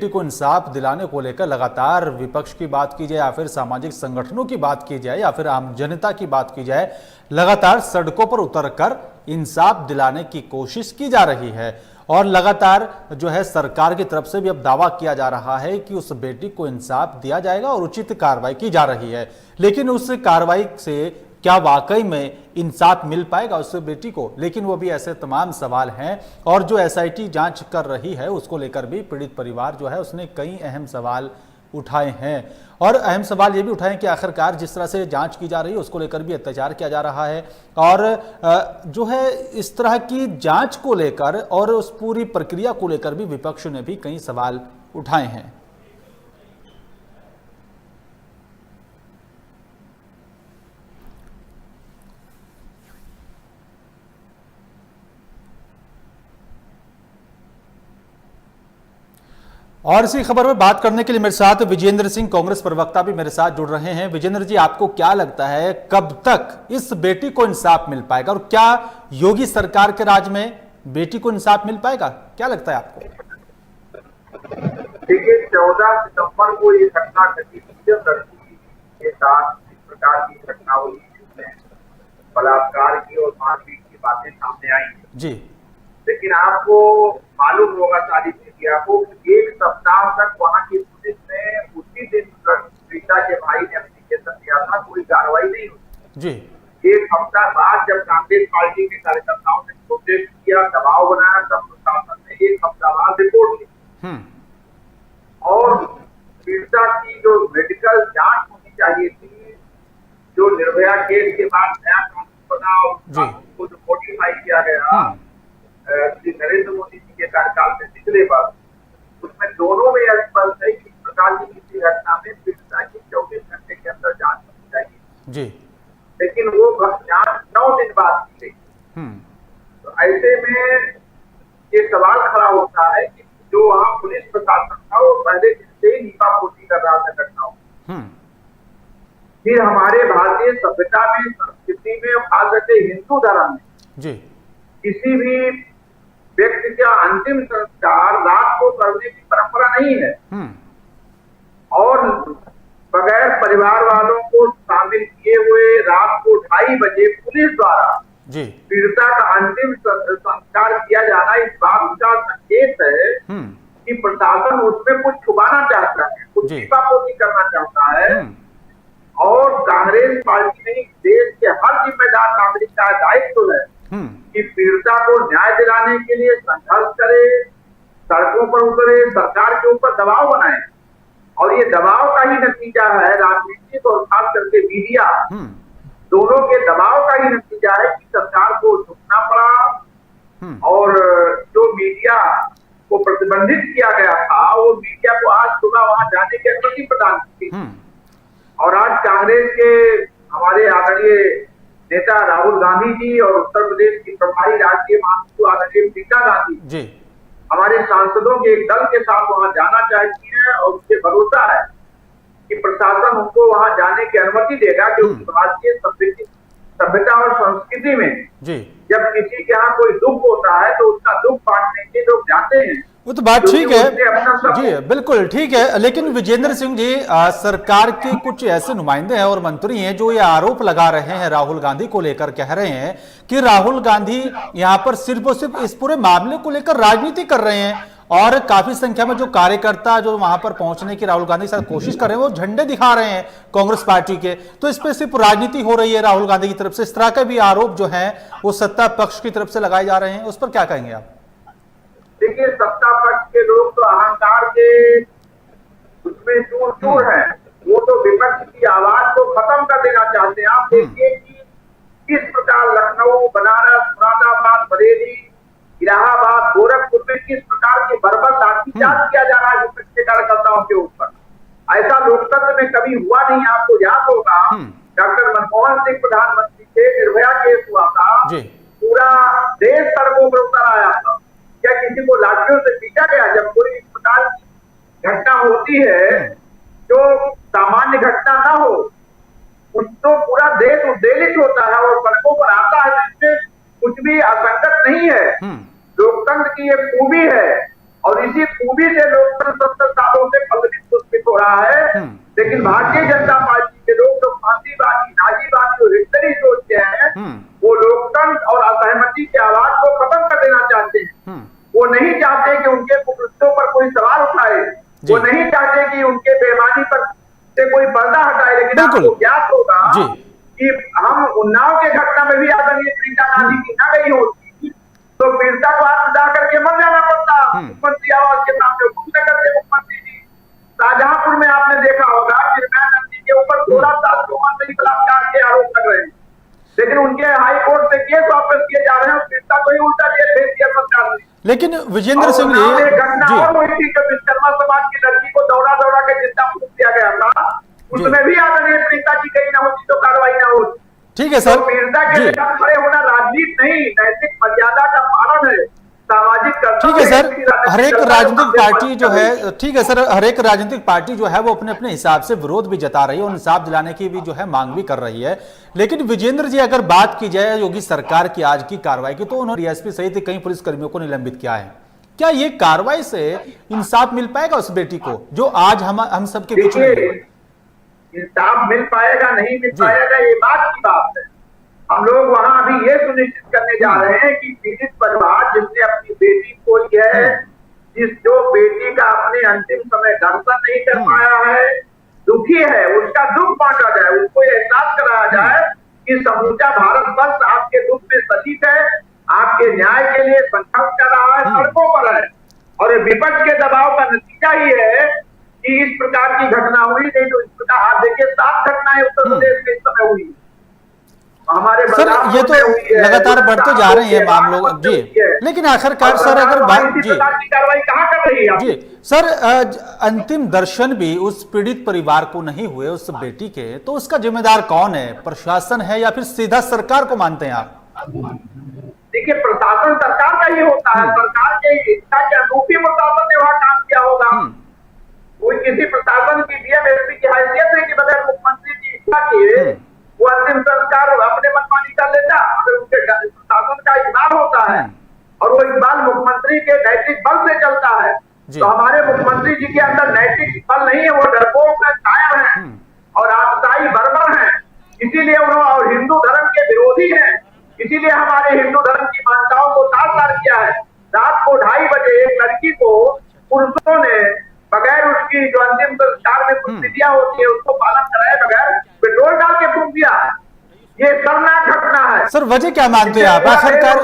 को इंसाफ दिलाने को लेकर लगातार विपक्ष की बात की जाए या फिर सामाजिक संगठनों की बात की जाए या फिर आम जनता की बात की जाए, लगातार सड़कों पर उतरकर इंसाफ दिलाने की कोशिश की जा रही है। और लगातार जो है सरकार की तरफ से भी अब दावा किया जा रहा है कि उस बेटी को इंसाफ दिया जाएगा और उचित कार्रवाई की जा रही है। लेकिन उस कार्रवाई से क्या वाकई में इंसाफ मिल पाएगा उस बेटी को? लेकिन वो भी ऐसे तमाम सवाल हैं। और जो एसआईटी जांच कर रही है उसको लेकर भी पीड़ित परिवार जो है उसने कई अहम सवाल उठाए हैं। और अहम सवाल ये भी उठाए कि आखिरकार जिस तरह से जांच की जा रही है उसको लेकर भी अत्याचार किया जा रहा है। और जो है इस तरह की जांच को लेकर और उस पूरी प्रक्रिया को लेकर भी विपक्ष ने भी कई सवाल उठाए हैं। और इसी खबर में बात करने के लिए मेरे साथ विजेंद्र सिंह, कांग्रेस प्रवक्ता, भी मेरे साथ जुड़ रहे हैं। विजेंद्र जी, आपको क्या लगता है कब तक इस बेटी को इंसाफ मिल पाएगा और क्या योगी सरकार के राज में बेटी को इंसाफ मिल पाएगा? क्या लगता है आपको? देखिए, 14 सितंबर को ये घटना घटी थी जब लड़की के साथ इस प्रकार की घटना हुई, जिसमें बलात्कार की और मारपीट की बातें सामने आई जी। लेकिन आपको मालूम होगा सारी मीडिया को, एक सप्ताह तक वहां की पुलिस ने उसी दिन पीड़िता के भाई ने एप्लीकेशन दिया था, कोई कार्रवाई नहीं हुई जी। एक हफ्ता बाद जब कांग्रेस पार्टी के कार्यकर्ताओं ने प्रोटेस्ट किया, दबाव बनाया, तब प्रशासन ने एक हफ्ता बाद रिपोर्ट दी और पीड़िता की जो मेडिकल जांच होनी चाहिए थी, जो निर्भया केस के बाद नया कानून बना और उसको जो मॉडिफाई किया गया श्री नरेंद्र मोदी जी के कार्यकाल में पिछले बार, उसमें दोनों में यह स्पष्ट है कि इस प्रकार की किसी घटना में पीड़िता की 24 घंटे के अंदर जांच होनी चाहिए जी। लेकिन वो जांच 9 दिन बाद की गई। तो ऐसे में ये सवाल खड़ा होता है कि जो वहाँ पुलिस प्रशासन था वो पहले दिन से ही नीपापोती कर रहा था घटनाओं। फिर हमारे भारतीय सभ्यता में, संस्कृति में, खास करके हिंदू धर्म में जी किसी भी व्यक्ति का अंतिम संस्कार रात को करने की परंपरा नहीं है और बगैर परिवार वालों को शामिल किए हुए रात को 2:30 बजे पुलिस द्वारा जी पीड़िता का अंतिम संस्कार किया जाना इस बात का संकेत है कि प्रशासन उसमें कुछ छुपाना चाहता है, कुछ टीकापोती करना चाहता है। और कांग्रेस पार्टी ने देश के हर जिम्मेदार नागरिक का दायित्व है कि पीड़िता को न्याय दिलाने के लिए संघर्ष करे, सड़कों पर उतरे, सरकार के ऊपर दबाव बनाए। और ये दबाव का ही नतीजा है, राजनीतिक और खास करके मीडिया दोनों के दबाव का ही नतीजा है कि सरकार को झुकना पड़ा। और जो मीडिया को प्रतिबंधित किया गया था, वो मीडिया को आज सुबह वहां जाने की अनुमति प्रदान की। और आज कांग्रेस के हमारे आदरणीय नेता राहुल गांधी जी और उत्तर प्रदेश की प्रभारी राष्ट्रीय महासचिव आदरणीय प्रियंका गांधी जी हमारे सांसदों के एक दल के साथ वहां जाना चाहती हैं और उससे भरोसा है कि प्रशासन उनको वहां जाने की अनुमति देगा, क्योंकि भारतीय सभ्यता और संस्कृति में जब किसी के यहाँ कोई दुख होता है तो उसका दुख बांटने के लोग जाते हैं। वो तो बात ठीक है जी, बिल्कुल ठीक है। लेकिन विजेंद्र सिंह जी, सरकार के कुछ ऐसे नुमाइंदे हैं और मंत्री हैं जो ये आरोप लगा रहे हैं राहुल गांधी को लेकर, कह रहे हैं कि राहुल गांधी यहाँ पर सिर्फ और सिर्फ इस पूरे मामले को लेकर राजनीति कर रहे हैं और काफी संख्या में जो कार्यकर्ता जो वहां पर पहुंचने की राहुल गांधी के साथ कोशिश कर रहे हैं वो झंडे दिखा रहे हैं कांग्रेस पार्टी के। तो इस पर सिर्फ राजनीति हो रही है राहुल गांधी की तरफ से। इस तरह के भी आरोप जो है वो सत्ता पक्ष की तरफ से लगाए जा रहे हैं, उस पर क्या कहेंगे आप? देखिए, सत्ता पक्ष के लोग तो अहंकार के उसमें चूर है, वो तो विपक्ष की आवाज को खत्म कर देना चाहते हैं। आप देखिए कि किस प्रकार लखनऊ, बनारस, मुरादाबाद, बरेली, इलाहाबाद, गोरखपुर में किस प्रकार के बर्बर लाठीचार्ज किया जा रहा है विपक्ष के कार्यकर्ताओं के ऊपर। ऐसा लोकतंत्र में कभी हुआ नहीं। आपको याद होगा डॉक्टर मनमोहन सिंह प्रधानमंत्री थे, निर्भया केस हुआ था, पूरा देश सड़कों पर उतर आया था। क्या किसी को लाठियों से पीटा गया? जब कोई इस प्रकार की घटना होती है जो सामान्य घटना ना हो, तो पूरा देश उद्वेलित होता है और सड़कों पर आता है, जिसमें कुछ भी असंगत नहीं है। लोकतंत्र की ये खूबी है और इसी खूबी से लोकतंत्र वो नहीं चाहते कि उनके बेईमानी पर से कोई पर्दा हटाए, लेकिन बिल्कुल। आपको ज्ञात होगा जी। कि हम उन्नाव के घटना में भी आदरणीय प्रियंका गांधी की न गई होती तो पीड़िता को आत्मदाह करके मर जाना पड़ता मुख्यमंत्री आवास के सामने कुछ न करते मुख्यमंत्री जी। शाहजहांपुर में आपने देखा होगा चिरमैन नंदी के ऊपर 16 साल से मुख्यमंत्री बलात्कार के आरोप लग रहे हैं, लेकिन उनके हाई कोर्ट से केस वापस किए जा रहे हैं और पीड़िता को ही उल्टा जेल भेज दिया सरकार ने। लेकिन विजेंद्र सिंह जी घटना जी और हुई थी जब विश्वकर्मा समाज की लड़की को दौड़ा दौड़ा के जिंदा फूंक दिया गया था, उसमें भी आदरणीय प्रियंका की गई ना होती तो कार्रवाई ना होती। ठीक है सर। तो पीड़िता के साथ खड़े होना राजनीति नहीं, नैतिक मर्यादा का पालन है, सामाजिक कर्तव्य। ठीक है सर, हर एक राजनीतिक पार्टी जो है, ठीक है सर, हर एक राजनीतिक पार्टी जो है वो अपने अपने हिसाब से विरोध भी जता रही है और इंसाफ दिलाने की भी जो है मांग भी कर रही है। लेकिन विजेंद्र जी, अगर बात की जाए योगी सरकार की आज की कार्रवाई की, तो उन्होंने डीएसपी सहित कई पुलिसकर्मियों को निलंबित किया है। क्या ये कार्रवाई से इंसाफ मिल पाएगा उस बेटी को जो आज हम सबके बीच में है? इंसाफ मिल पाएगा नहीं मिल पाएगा ये बात की बात है। हम लोग वहां अभी ये सुनिश्चित करने जा रहे हैं कि पीड़ित परिवार जिसने अपनी बेटी खोई है, जो बेटी का अपने अंतिम समय दर्शन नहीं कर पाया है, दुखी है, उसका दुख बांटा जाए, उसको एहसास कराया जाए कि समूचा भारतवर्ष आपके दुख में सचित है, आपके न्याय के लिए संघर्ष कर रहा है, सड़कों पर है। और विपक्ष के दबाव का नतीजा ही है कि इस प्रकार की घटना हुई। नहीं तो इस प्रकार आप देखिए 7 घटनाएं उत्तर प्रदेश में इस समय हुई हमारे सर, ये तो लगातार बढ़ते जा रहे हैं मामलों जी। लेकिन आखिरकार सर अगर बात जी कार्रवाई कहाँ कर रही है जी सर, अंतिम दर्शन भी उस पीड़ित परिवार को नहीं हुए उस बेटी के, तो उसका जिम्मेदार कौन है? प्रशासन है या फिर सीधा सरकार को मानते हैं आप? देखिए प्रशासन सरकार का ही होता है, सरकार के इच्छा के अनुरूप ही प्रशासन ने वहां काम किया होगा। कोई किसी प्रशासन की डीएम एसपी की हैसियत है कि बगैर मुख्यमंत्री की इच्छा के वो अंतिम संस्कार अपने मनमानी कर लेता। अगर उनके प्रशासन का इकबाल होता है और वो इकबाल मुख्यमंत्री के नैतिक बल से चलता है, तो हमारे मुख्यमंत्री जी के अंदर नैतिक बल नहीं है, वो डरपोक है, कायर है और आतताई बर्बर है। इसीलिए उन्होंने और हिंदू धर्म के विरोधी है, इसीलिए हमारे हिंदू धर्म की मान्यताओं को तार किया है। रात को 2:30 बजे एक लड़की को पुरुषों ने बगैर उसकी जो अंतिम संस्कार में कुछ विधियां होती है उसको पालन कराए बगैर पेट्रोल डाल के फूंक दिया। ये शर्मनाक घटना है। सर वजह क्या मानते हैं आप? आखिरकार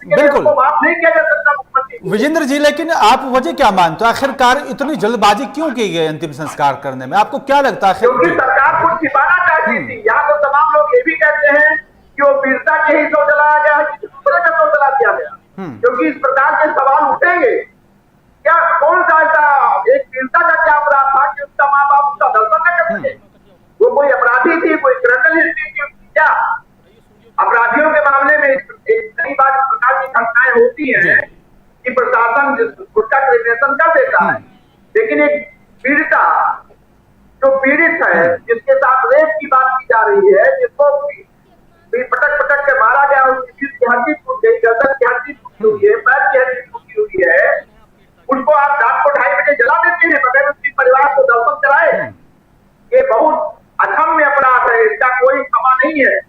बिल्कुल माफ नहीं किया जा सकता मुख्यमंत्री विजेंद्र जी, लेकिन आप वजह क्या मानते हो? आखिरकार इतनी जल्दबाजी क्यों की गई अंतिम संस्कार करने में? आपको क्या लगता है? क्योंकि सरकार कुछ छिपाना चाहती थी। यहाँ तो तमाम लोग ये भी कहते हैं कि वो पीड़िता के ही शव जलाया गया है, किसी दूसरे का शव जला दिया गया, क्योंकि इस प्रकार के सवाल उठेंगे। क्या कौन सा ऐसा एक पीड़िता का क्या अपराध था कि उसका माँ बाप उसका दर्शन न कर सके? वो कोई अपराधी थी, कोई क्रिमिनल हिस्ट्री थी क्या? अपराधियों के मामले में कई बार इस प्रकार की घटनाएं होती हैं कि प्रशासन उसका क्रिमिनेशन कर देता है, लेकिन एक पीड़िता जो पीड़ित है, जिसके साथ रेप की बात की जा रही है, जिसको पटक पटक के मारा गया, उसकी दिल की हड्डी टूट गई, गर्दन की हड्डी टूटी हुई है, पैर की हड्डी टूटी हुई है, उसको आप रात को 2:30 बजे जला देते हैं बगैर उसके परिवार को दर्शन कराए। ये बहुत अक्षम्य अपराध है, इसका कोई क्षमा नहीं है।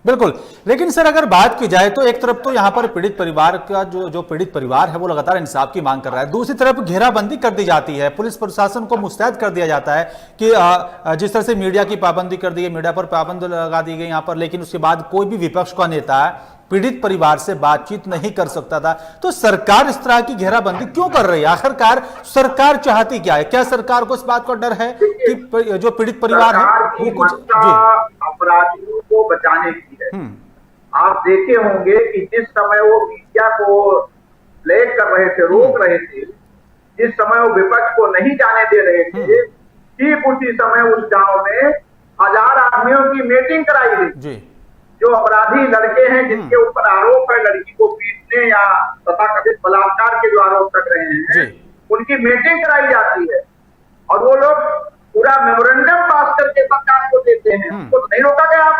बिल्कुल, लेकिन सर अगर बात की जाए तो एक तरफ तो यहाँ पर पीड़ित परिवार का जो पीड़ित परिवार है वो लगातार इंसाफ की मांग कर रहा है, दूसरी तरफ घेराबंदी कर दी जाती है, पुलिस प्रशासन को मुस्तैद कर दिया जाता है कि जिस तरह से मीडिया की पाबंदी कर दी है, मीडिया पर पाबंदी लगा दी गई यहाँ पर, लेकिन उसके बाद कोई भी विपक्ष का नेता पीड़ित परिवार से बातचीत नहीं कर सकता था। तो सरकार इस तरह की घेराबंदी क्यों कर रही है? आखिरकार सरकार चाहती क्या है? क्या सरकार को इस बात का डर है कि जो पीड़ित परिवार है वो कुछ अपराधियों को बचाने की है? आप देखे होंगे कि जिस समय वो मीडिया को ब्लैक कर रहे थे, रोक रहे थे, जिस समय वो विपक्ष को नहीं जाने दे रहे थे, ठीक उसी समय उस गांव में 1000 आदमियों की मीटिंग कराई गई। जो अपराधी लड़के हैं जिनके ऊपर आरोप है लड़की को पीटने या तथाकथित बलात्कार के जो आरोप लग रहे हैं, उनकी मीटिंग कराई जाती है और वो लोग पूरा मेमोरेंडम पास करके सरकार को देते हैं, उनको नहीं रोका गया।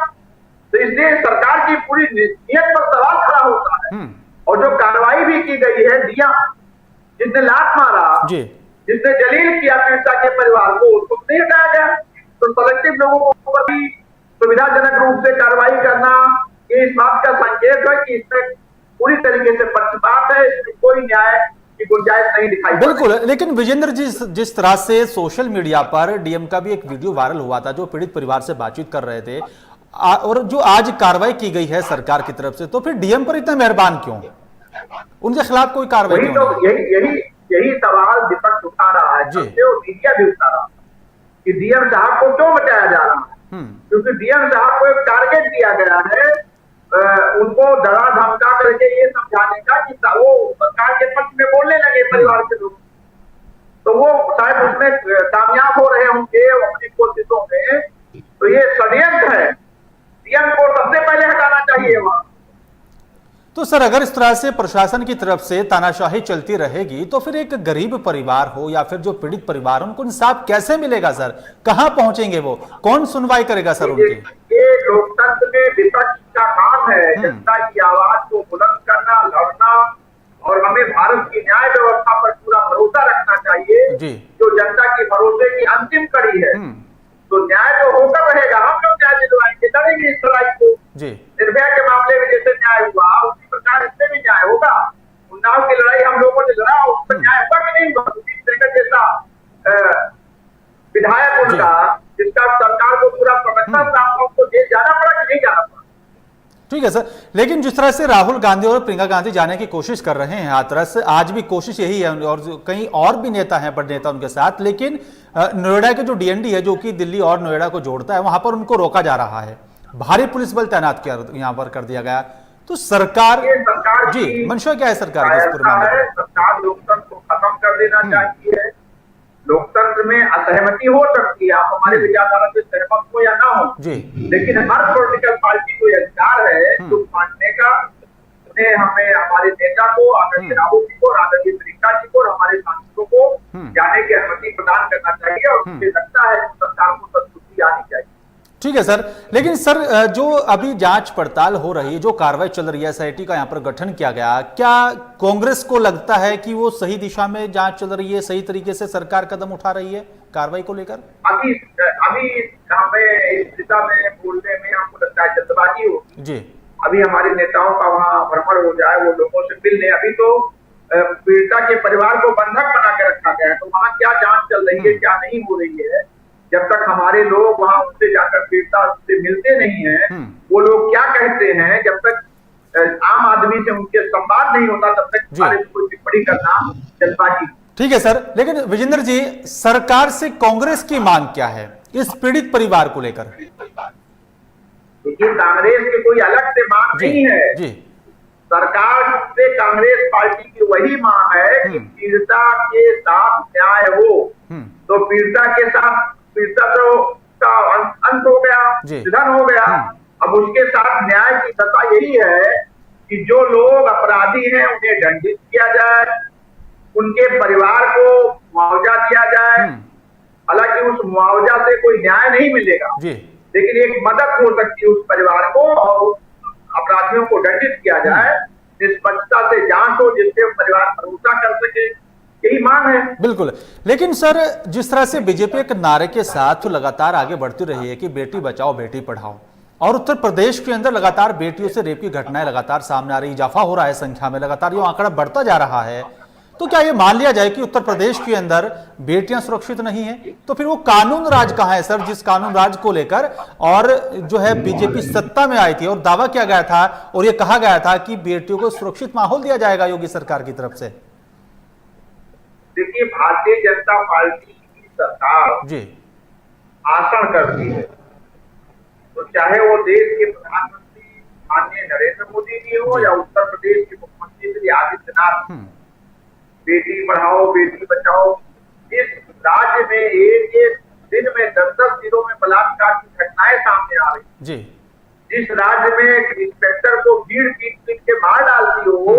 तो इसलिए सरकार की पूरी नीयत पर सवाल खड़ा होता है। और जो कार्रवाई भी की गई है, दिया जिसने लात मारा, जिसने जलील किया पीड़िता के परिवार को, उसको नहीं हटाया गया। तो सलेक्टिव लोगों को भी सुविधाजनक रूप से कार्रवाई करना ये इस बात का संकेत है कि इसमें पूरी तरीके से पक्षपात है, इसमें कोई न्याय की गुंजाइश नहीं दिखाई पड़ रही। बिल्कुल, लेकिन विजेंद्र जी, जिस तरह से सोशल मीडिया पर डीएम का भी एक वीडियो वायरल हुआ था जो पीड़ित परिवार से बातचीत कर रहे थे, और जो आज कार्रवाई की गई है सरकार की तरफ से, तो फिर डीएम पर इतना मेहरबान क्यों, उनके खिलाफ कोई कार्रवाई वही क्यों तो नहीं? यही सवाल विपक्ष उठा रहा है, जी। सबसे और मीडिया भी उठा रहा है कि डीएम साहब को क्यों बचाया जा रहा है। क्योंकि डीएम साहब को एक टारगेट दिया गया है, उनको डरा धमका करके ये समझाने का कि वो सरकार के पक्ष में बोलने लगे परिवार के लोग, तो वो शायद उसमें कामयाब हो रहे होंगे अपनी कोशिशों में। तो ये षड्यंत्र है, डीएम को सबसे पहले हटाना चाहिए वहां। तो सर, अगर इस तरह से प्रशासन की तरफ से तानाशाही चलती रहेगी तो फिर एक गरीब परिवार हो या फिर जो पीड़ित परिवार, उनको इंसाफ कैसे मिलेगा सर? कहां पहुंचेंगे वो? कौन सुनवाई करेगा सर उनकी? ये लोकतंत्र में विपक्ष का काम है जनता की आवाज को बुलंद करना, लड़ना, और हमें भारत की न्याय व्यवस्था पर पूरा भरोसा रखना चाहिए जी। जो जनता की भरोसे की अंतिम कड़ी है। तो न्याय तो होकर रहेगा, हम लोग न्याय दिलवाएंगे, लड़ेंगे इस लड़ाई को। जी। निर्भया के मामले में जैसे न्याय हुआ उसी प्रकार इसमें भी न्याय होगा। उन्नाव की लड़ाई हम लोगों ने लड़ा, उस पर न्याय होगा कि नहीं होगा? जैसा विधायक उनका, जिसका सरकार को पूरा प्रोटेक्शन था, उनको जेल जाना पड़ा कि नहीं जाना पड़ा? ठीक है सर, लेकिन जिस तरह से राहुल गांधी और प्रियंका गांधी जाने की कोशिश कर रहे हैं हाथरस, आज भी कोशिश यही है, और कहीं और भी नेता हैं, बड़े नेता उनके साथ, लेकिन नोएडा के जो डीएनडी है, जो कि दिल्ली और नोएडा को जोड़ता है, वहां पर उनको रोका जा रहा है, भारी पुलिस बल तैनात किया यहाँ पर कर दिया गया। तो सरकार जी, मंशा क्या है सरकार के इस पूरे मामले में? सरकार लोकतंत्र को खत्म कर देना चाहिए। लोकतंत्र में असहमति हो सकती है, आप हमारे विचारधारा से सहमत हो या ना हो जी, लेकिन हर पॉलिटिकल पार्टी को यह अधिकार है जो मानने का। उन्हें हमें हमारे नेता को, आदरणीय राहुल जी को, आदरणीय प्रियंका जी को और हमारे सांसदों को जाने की अनुमति प्रदान करना चाहिए, और मुझे लगता है सरकार को संतुष्टि आनी चाहिए। ठीक है सर, लेकिन सर, जो अभी जांच पड़ताल हो रही है, जो कार्रवाई चल रही है, एसआईटी का यहाँ पर गठन किया गया, क्या कांग्रेस को लगता है कि वो सही दिशा में जांच चल रही है, सही तरीके से सरकार कदम उठा रही है कार्रवाई को लेकर? अभी हमें इस दिशा में बोलने में हमको लगता है जल्दबाजी होगी जी। अभी हमारे नेताओं का वहाँ भ्रमण हो जाए, वो लोगों से मिल ले। अभी तो पीड़िता के परिवार को बंधक बना के रखा गया है, तो वहाँ क्या जांच चल रही है, क्या नहीं हो रही है, जब तक हमारे लोग वहां उनसे जाकर पीड़िता से मिलते नहीं हैं, वो लोग क्या कहते हैं, जब तक आम आदमी से उनके संवाद नहीं होता, तब तक हमारे कोई टिप्पणी करना जल्दबाजी। ठीक है सर, लेकिन विजेंद्र जी, सरकार से कांग्रेस की मांग क्या है इस पीड़ित परिवार को लेकर? देखिए, कांग्रेस की कोई अलग से मांग नहीं है जी। सरकार से कांग्रेस पार्टी की वही मांग है कि पीड़िता के साथ न्याय हो। तो पीड़िता के साथ पीड़िता तो का अंत हो गया, निधन हो गया, अब उसके साथ न्याय की दशा यही है कि जो लोग अपराधी हैं उन्हें दंडित किया जाए, उनके परिवार को मुआवजा दिया जाए। हालांकि उस मुआवजा से कोई न्याय नहीं मिलेगा, लेकिन एक मदद हो सकती है उस परिवार को, और अपराधियों को दंडित किया जाए, निष्पक्षता से जांच हो, जिससे परिवार भरोसा कर सके, यही मांग है। बिल्कुल, लेकिन सर, जिस तरह से बीजेपी एक नारे के साथ लगातार आगे बढ़ती रही है कि बेटी बचाओ बेटी पढ़ाओ, और उत्तर प्रदेश के अंदर लगातार बेटियों से रेप की घटनाएं लगातार सामने आ रही, इजाफा हो रहा है संख्या में, लगातार ये आंकड़ा बढ़ता जा रहा है, तो क्या ये मान लिया जाए कि उत्तर प्रदेश के अंदर बेटियां सुरक्षित नहीं है? तो फिर वो कानून राज कहां है सर, जिस कानून राज को लेकर और जो है बीजेपी सत्ता में आई थी और दावा किया गया था और ये कहा गया था कि बेटियों को सुरक्षित माहौल दिया जाएगा योगी सरकार की तरफ से? देखिए, भारतीय जनता पार्टी की सरकार जी भाषण करती है, तो चाहे वो देश के प्रधानमंत्री माननीय नरेंद्र मोदी जी हो या उत्तर प्रदेश के मुख्यमंत्री योगी आदित्यनाथ, बेटी पढ़ाओ बेटी बचाओ, इस राज्य में एक एक दिन में 10-10 जिलों में बलात्कार की घटनाएं सामने आ रही जी। जिस राज्य में इंस्पेक्टर को भीड़ पीट के मार डालती हो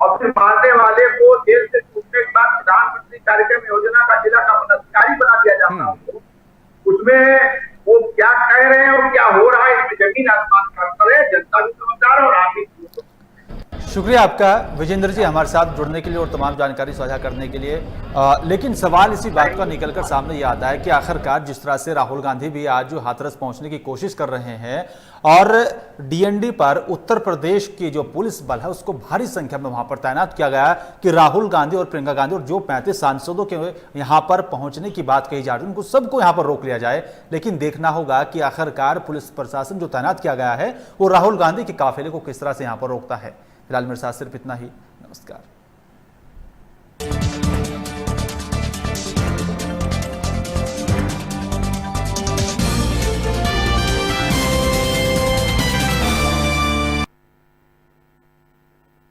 और फिर मारने वाले को जेल से छूटने के बाद प्रधानमंत्री कार्यक्रम योजना का जिला का पदाधिकारी बना दिया जाता हो, उसमें वो क्या कह रहे हैं और क्या हो रहा है, इसमें जमीन आसमान का अंतर है। जनता भी समझदार और आप भी। शुक्रिया आपका विजेंद्र जी हमारे साथ जुड़ने के लिए और तमाम जानकारी साझा करने के लिए। लेकिन सवाल इसी बात का निकलकर सामने ये आता है कि आखिरकार जिस तरह से राहुल गांधी भी आज हाथरस पहुंचने की कोशिश कर रहे हैं और डीएनडी पर उत्तर प्रदेश की जो पुलिस बल है उसको भारी संख्या में वहां पर तैनात किया गया है कि राहुल गांधी और प्रियंका गांधी और जो 35 सांसदों के यहां पर पहुंचने की बात कही जा रही है उनको सबको यहां पर रोक लिया जाए। लेकिन देखना होगा कि आखिरकार पुलिस प्रशासन जो तैनात किया गया है वो राहुल गांधी के काफिले को किस तरह से यहां पर रोकता है। फिलहाल मेरे साथ सिर्फ इतना ही। नमस्कार।